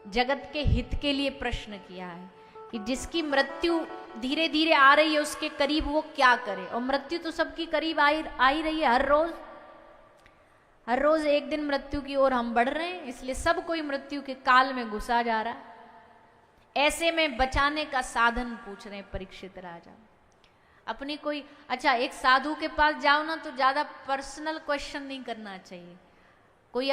जगत के हित के लिए प्रश्न किया है कि जिसकी मृत्यु धीरे धीरे आ रही है उसके करीब वो क्या करे। और मृत्यु तो सबकी करीब आ ही रही है, हर रोज एक दिन मृत्यु की ओर हम बढ़ रहे हैं, इसलिए सब कोई मृत्यु के काल में घुसा जा रहा है। ऐसे में बचाने का साधन पूछ रहे हैं परीक्षित राजा। अपनी कोई अच्छा एक साधु के पास जाओ ना तो ज्यादा पर्सनल क्वेश्चन नहीं करना चाहिए, कोई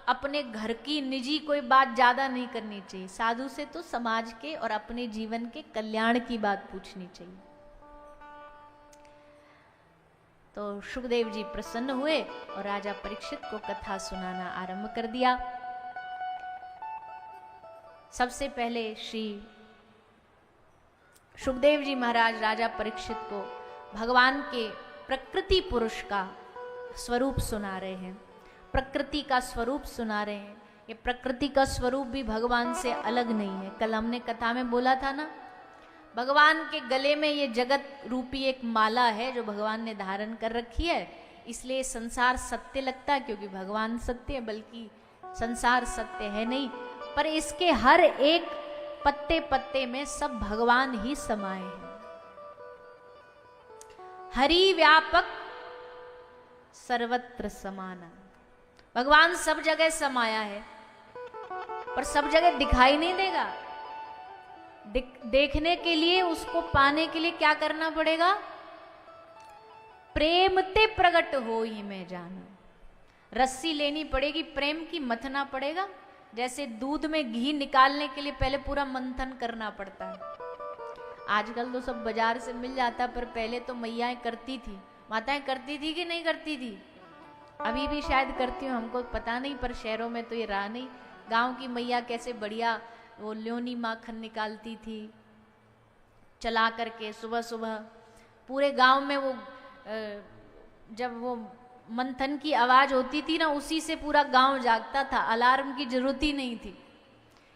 अपने घर की निजी कोई बात ज्यादा नहीं करनी चाहिए। साधु से तो समाज के और अपने जीवन के कल्याण की बात पूछनी चाहिए। तो सुखदेव जी प्रसन्न हुए और राजा परीक्षित को कथा सुनाना आरंभ कर दिया। सबसे पहले श्री सुखदेव जी महाराज राजा परीक्षित को भगवान के प्रकृति पुरुष का स्वरूप सुना रहे हैं, प्रकृति का स्वरूप सुना रहे हैं। ये प्रकृति का स्वरूप भी भगवान से अलग नहीं है। कल हमने कथा में बोला था ना, भगवान के गले में ये जगत रूपी एक माला है जो भगवान ने धारण कर रखी है, इसलिए संसार सत्य लगता है, क्योंकि भगवान सत्य है, बल्कि संसार सत्य है नहीं। पर इसके हर एक पत्ते पत्ते में सब भगवान ही समाये हैं। हरि व्यापक सर्वत्र समाना, भगवान सब जगह समाया है, पर सब जगह दिखाई नहीं देगा। देखने के लिए, उसको पाने के लिए क्या करना पड़ेगा? प्रेम ते प्रकट हो ही मैं जाना, रस्सी लेनी पड़ेगी, प्रेम की मथना पड़ेगा। जैसे दूध में घी निकालने के लिए पहले पूरा मंथन करना पड़ता है। आजकल तो सब बाजार से मिल जाता, पर पहले तो मैयाएं करती थी, माताएं करती थी कि नहीं करती थी? अभी भी शायद करती हूँ, हमको पता नहीं, पर शहरों में तो ये रहा नहीं। गांव की मैया कैसे बढ़िया वो ल्योनी माखन निकालती थी चला करके, सुबह सुबह पूरे गांव में वो जब वो मंथन की आवाज होती थी ना, उसी से पूरा गांव जागता था, अलार्म की जरूरत ही नहीं थी।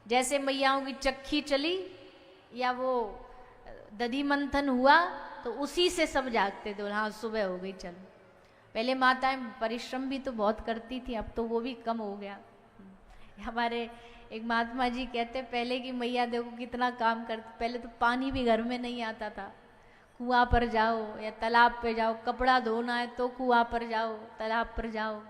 जैसे मैयाओं की चक्की चली या वो दधी मंथन हुआ तो उसी से सब जागते थे, हाँ सुबह हो गई चलो। पहले माताएं परिश्रम भी तो बहुत करती थी, अब तो वो भी कम हो गया। हमारे एक महात्मा जी कहते पहले की मैया देखो कितना काम करती, पहले तो पानी भी घर में नहीं आता था, कुआं पर जाओ या तालाब पे जाओ, कपड़ा धोना है तो कुआं पर जाओ, तालाब पर जाओ।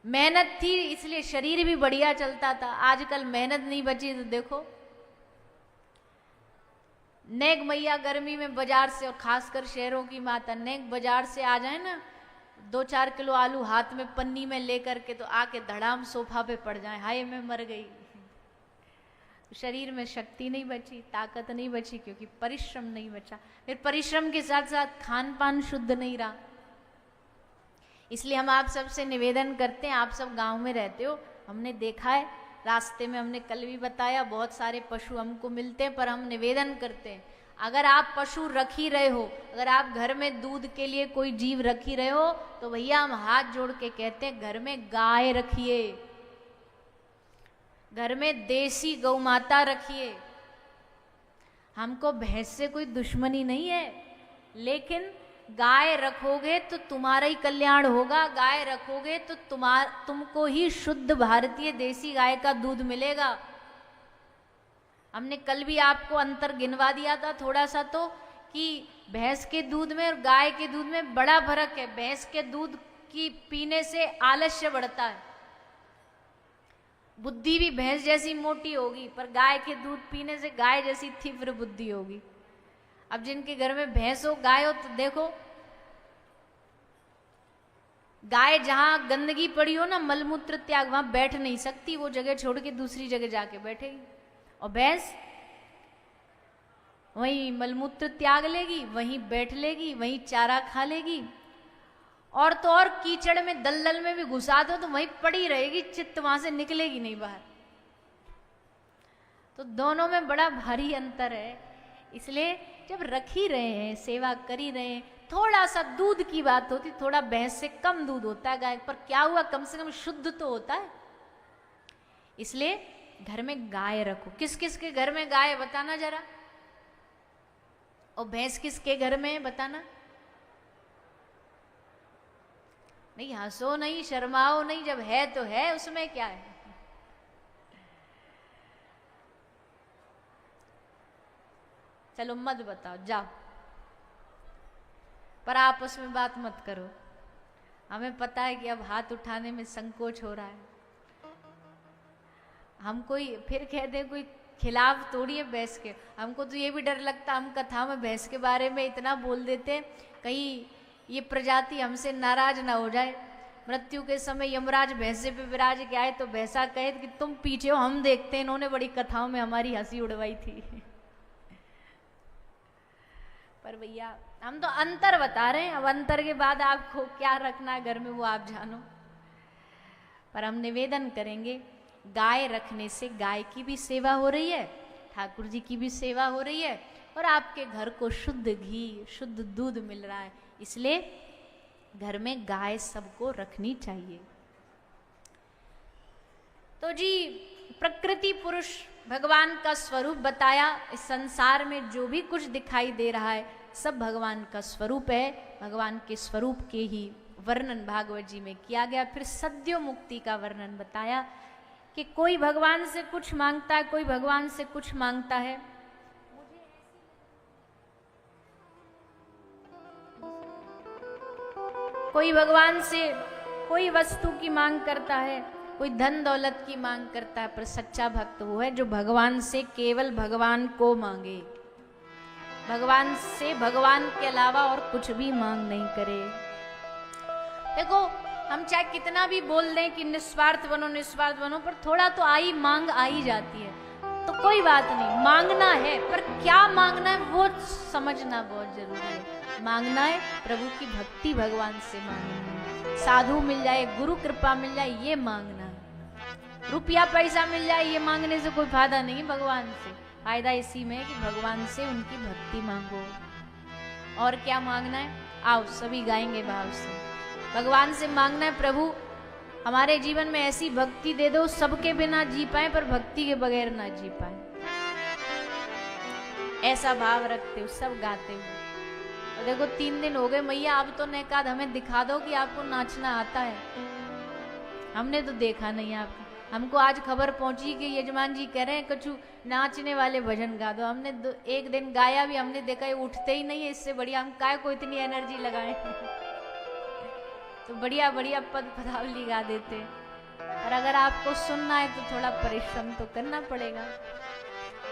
मेहनत थी इसलिए शरीर भी बढ़िया चलता था। आजकल मेहनत नहीं बची तो देखो, नेक मैया गर्मी में बाजार से, और खासकर शहरों की माता नेक बाजार से आ जाए ना, 2-4 किलो आलू हाथ में पन्नी में लेकर के, तो आके धड़ाम सोफा पे पड़ जाए, हाय मैं मर गई। शरीर में शक्ति नहीं बची, ताकत नहीं बची, क्योंकि परिश्रम नहीं बचा। फिर परिश्रम के साथ साथ खान पान शुद्ध नहीं रहा। इसलिए हम आप सबसे निवेदन करते हैं, आप सब गांव में रहते हो, हमने देखा है रास्ते में, हमने कल भी बताया, बहुत सारे पशु हमको मिलते हैं, पर हम निवेदन करते हैं अगर आप पशु रख ही रहे हो, अगर आप घर में दूध के लिए कोई जीव रख ही रहे हो, तो भैया हम हाथ जोड़ के कहते हैं घर में गाय रखिए, घर में देसी गौ माता रखिए। हमको भैंस से कोई दुश्मनी नहीं है, लेकिन गाय रखोगे तो तुम्हारा ही कल्याण होगा। गाय रखोगे तो तुमको ही शुद्ध भारतीय देसी गाय का दूध मिलेगा। हमने कल भी आपको अंतर गिनवा दिया था थोड़ा सा, तो कि भैंस के दूध में और गाय के दूध में बड़ा फर्क है। भैंस के दूध की पीने से आलस्य बढ़ता है, बुद्धि भी भैंस जैसी मोटी होगी, पर गाय के दूध पीने से गाय जैसी तीव्र बुद्धि होगी। अब जिनके घर में भैंस हो गाय हो, तो देखो गाय जहां गंदगी पड़ी हो ना, मलमूत्र त्याग, वहां बैठ नहीं सकती, वो जगह छोड़ के दूसरी जगह जाके बैठेगी। और भैंस वहीं मलमूत्र त्याग लेगी, वहीं बैठ लेगी, वहीं चारा खा लेगी। और तो और कीचड़ में दलदल में भी घुसा दो तो वहीं पड़ी रहेगी, चित्त वहां से निकलेगी नहीं बाहर। तो दोनों में बड़ा भारी अंतर है। इसलिए जब रख ही रहे हैं, सेवा कर ही रहे हैं, थोड़ा सा दूध की बात होती, थोड़ा भैंस से कम दूध होता है गाय, पर क्या हुआ, कम से कम शुद्ध तो होता है। इसलिए घर में गाय रखो। किस किस के घर में गाय है बताना जरा, और भैंस किसके घर में है बताना। नहीं हंसो नहीं, शर्माओ नहीं, जब है तो है, उसमें क्या है। चलो मत बताओ, जाओ, पर आपस में बात मत करो। हमें पता है कि अब हाथ उठाने में संकोच हो रहा है। हम कोई फिर कह दे कोई खिलाफ तोड़ी है भैंस के। हमको तो ये भी डर लगता, हम कथा में भैंस के बारे में इतना बोल देते, कहीं ये प्रजाति हमसे नाराज ना हो जाए। मृत्यु के समय यमराज भैंसे पे विराज के आए तो भैंसा कहे कि तुम पीछे हो, हम देखते हैं, इन्होंने बड़ी कथाओं में हमारी हंसी उड़वाई थी। पर भैया हम तो अंतर बता रहे हैं, अब अंतर के बाद आपको क्या रखना है घर में वो आप जानो। पर हम निवेदन करेंगे, गाय रखने से गाय की भी सेवा हो रही है, ठाकुर जी की भी सेवा हो रही है, और आपके घर को शुद्ध घी शुद्ध दूध मिल रहा है। इसलिए घर में गाय सबको रखनी चाहिए। तो जी प्रकृति पुरुष भगवान का स्वरूप बताया। इस संसार में जो भी कुछ दिखाई दे रहा है सब भगवान का स्वरूप है। भगवान के स्वरूप के ही वर्णन भागवत जी में किया गया। फिर सद्यो मुक्ति का वर्णन बताया कि कोई भगवान से कुछ मांगता है, कोई भगवान से कुछ मांगता है। कोई भगवान से कोई वस्तु की मांग करता है, कोई धन दौलत की मांग करता है, पर सच्चा भक्त वो है जो भगवान से केवल भगवान को मांगे, भगवान से भगवान के अलावा और कुछ भी मांग नहीं करे। देखो हम चाहे कितना भी बोल दें कि निस्वार्थ बनो निस्वार्थ बनो, पर थोड़ा तो मांग आ ही जाती है। तो कोई बात नहीं, मांगना है, पर क्या मांगना है वो समझना बहुत जरूरी है। मांगना है प्रभु की भक्ति, भगवान से मांगना है, साधु मिल जाए, गुरु कृपा मिल जाए, ये मांगना है। रुपया पैसा मिल जाए ये मांगने से कोई फायदा नहीं है। भगवान से फायदा इसी में है कि भगवान से उनकी भक्ति मांगो। और क्या मांगना है, आओ सभी गाएंगे भाव से। भगवान से मांगना है, प्रभु हमारे जीवन में ऐसी भक्ति दे दो सबके बिना जी पाए पर भक्ति के बगैर ना जी पाए, ऐसा भाव रखते हो सब गाते हो। और देखो 3 दिन हो गए मैया, अब तो नेकाद हमें दिखा दो कि आपको नाचना आता है। हमने तो देखा नहीं आपको। हमको आज खबर पहुंची कि यजमान जी कह रहे हैं कुछ नाचने वाले भजन गा दो। हमने एक दिन गाया भी, हमने देखा ये उठते ही नहीं है, इससे बढ़िया हम काय को इतनी एनर्जी लगाएं। तो बढ़िया बढ़िया पद पदावली गा देते। और अगर आपको सुनना है तो थोड़ा परिश्रम तो करना पड़ेगा।